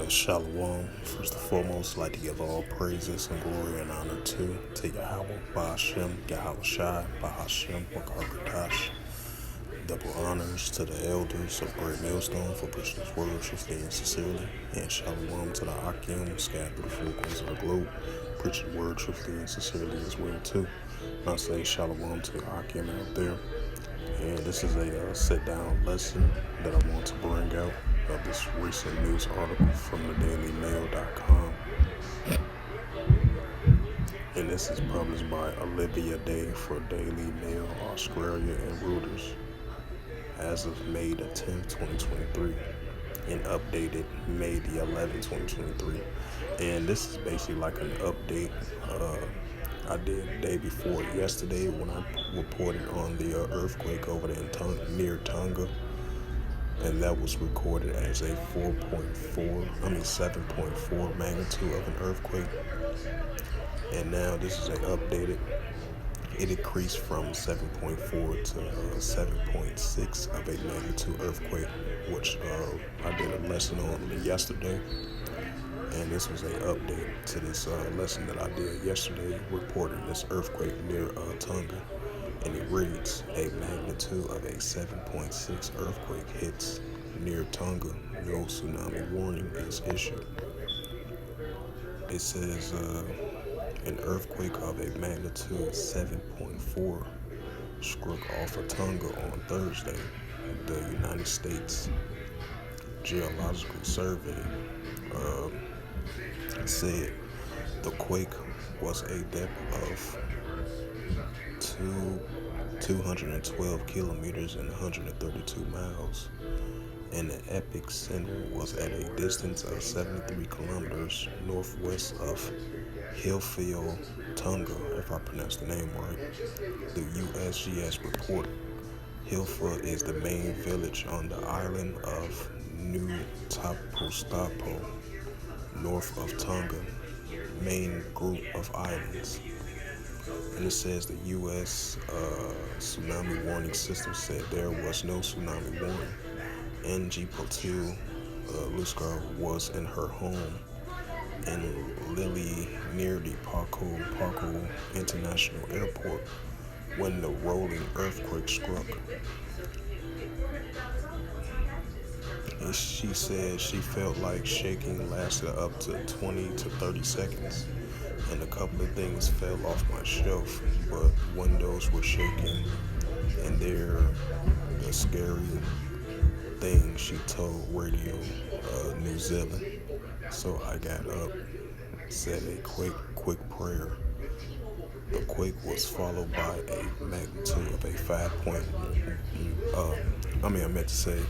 Shalom. First and foremost, I'd like to give all praises and glory and honor to Yahweh, Bahashem, Yahweh Shai, Bahashem, Wakarkatash. Double honors to the elders of Great Millstone for preaching his word truthfully and sincerely. And shalom to the Akim, scattered through the four corners of the globe, preaching the word truthfully and sincerely as well too. And I say shalom to the Akim out there. And this is a sit-down lesson that I want to bring out of this recent news article from the dailymail.com. And this is published by Olivia Day for Daily Mail Australia and Reuters as of May the 10th, 2023, and updated May the 11th, 2023. And this is basically like an update I did the day before yesterday when I reported on the earthquake over there near Tonga, and that was recorded as a 7.4 magnitude of an earthquake. And now this is an updated. It increased from 7.4 to 7.6 of a magnitude earthquake, which I did a lesson on yesterday. And this was an update to this lesson that I did yesterday, reporting this earthquake near Tonga. And it reads, a magnitude of a 7.6 earthquake hits near Tonga. No tsunami warning is issued. It says an earthquake of a magnitude 7.4 struck off of Tonga on Thursday. The United States Geological Survey said the quake was a depth of 212 kilometers and 132 miles, and the epicenter was at a distance of 73 kilometers northwest of Hillfield, Tonga, if I pronounced the name right. The USGS report. Hillfield is the main village on the island of New Tapustapo, north of Tonga, main group of islands. And it says the U.S. Tsunami warning system said there was no tsunami warning. Angie Potil Luskar was in her home in Lily near the Paco International Airport when the rolling earthquake struck. And she said she felt like shaking lasted up to 20 to 30 seconds, and a couple of things fell off my shelf, but windows were shaking, and they're a scary thing, she told Radio New Zealand. So I got up, said a quick prayer. The quake was followed by a magnitude of a 5.1.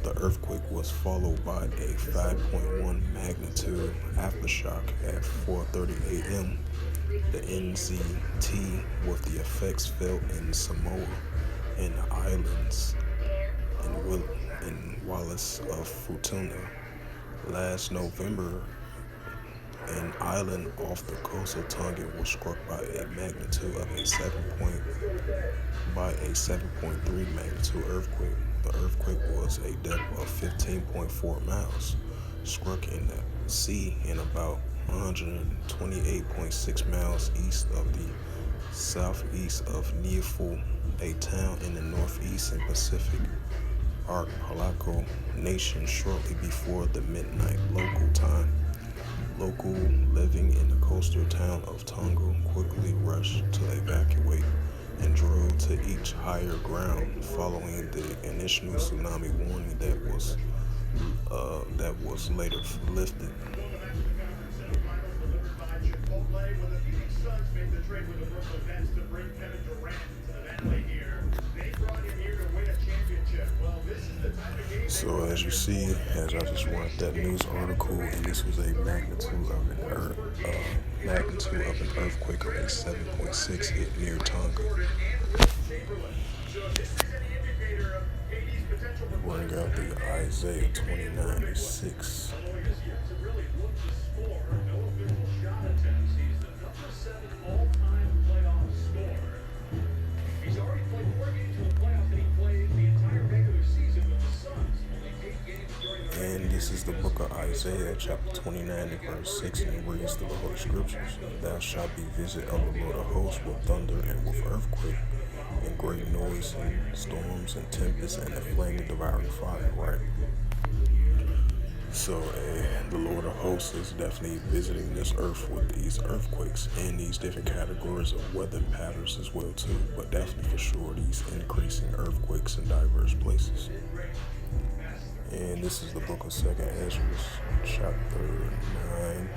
The earthquake was followed by a 5.1 magnitude aftershock at 4:30 a.m. The NZT with the effects felt in Samoa and the islands in Wallis of Futuna. Last November, an island off the coast of Tonga was struck by a magnitude of a 7.3 magnitude earthquake. The earthquake was a depth of 15.4 miles, struck in the sea and about 128.6 miles east of the southeast of Niufu, a town in the northeast and Pacific Archipelago nation shortly before the midnight local time. Local living in the coastal town of Tonga quickly rushed to evacuate and drove to each higher ground following the initial tsunami warning that was later lifted. So as you see, as I just read that news article, and this was a magnitude of an earthquake of a 7.6 hit near Tonga. Bring out the Isaiah 29:6. And this is the book of Isaiah, chapter 29, and verse 6, and it reads through the Holy Scriptures. Thou shalt be visited of the Lord of hosts with thunder and with earthquake, and great noise, and storms, and tempests, and a flaming devouring fire, right? So, the Lord of hosts is definitely visiting this earth with these earthquakes and these different categories of weather patterns as well too, but definitely for sure these increasing earthquakes in diverse places. And this is the book of 2nd Ezra, chapter 9.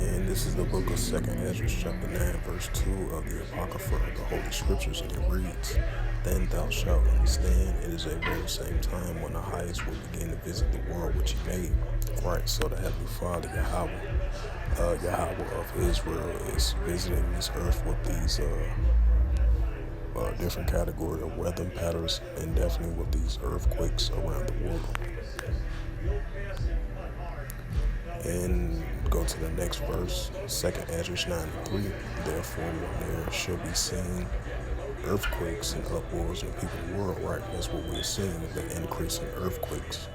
And this is the book of 2nd Ezra, chapter 9, verse 2 of the Apocrypha of the Holy Scriptures, and it reads, Then thou shalt understand it is a very same time when the highest will begin to visit the world which he made. Right, so the Heavenly Father, Yahweh of Israel, is visiting this earth with these different category of weather patterns, and definitely with these earthquakes around the world. And go to the next verse, 2nd Ezra 9:3. Therefore, when there shall be seen earthquakes and uproars in the people of the world, right? That's what we're seeing, the increasing earthquakes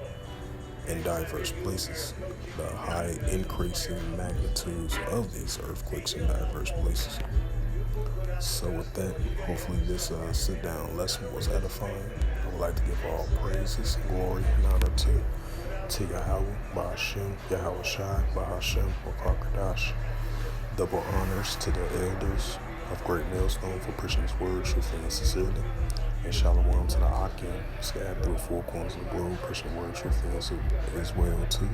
in diverse places, the high increasing magnitudes of these earthquakes in diverse places. So with that, hopefully this sit-down lesson was edifying. I would like to give all praises, glory, and honor to Yahweh, Bahashem, Yahweh Shai, Bahashem, Wakakadash. Double honors to the elders of Great Millstone for preaching His word truthfully and sincerely. And shalom to the Akim, scattered through the four corners of the globe, preaching the word truthfully as well too.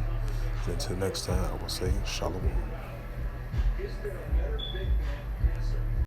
And until next time, I will say shalom.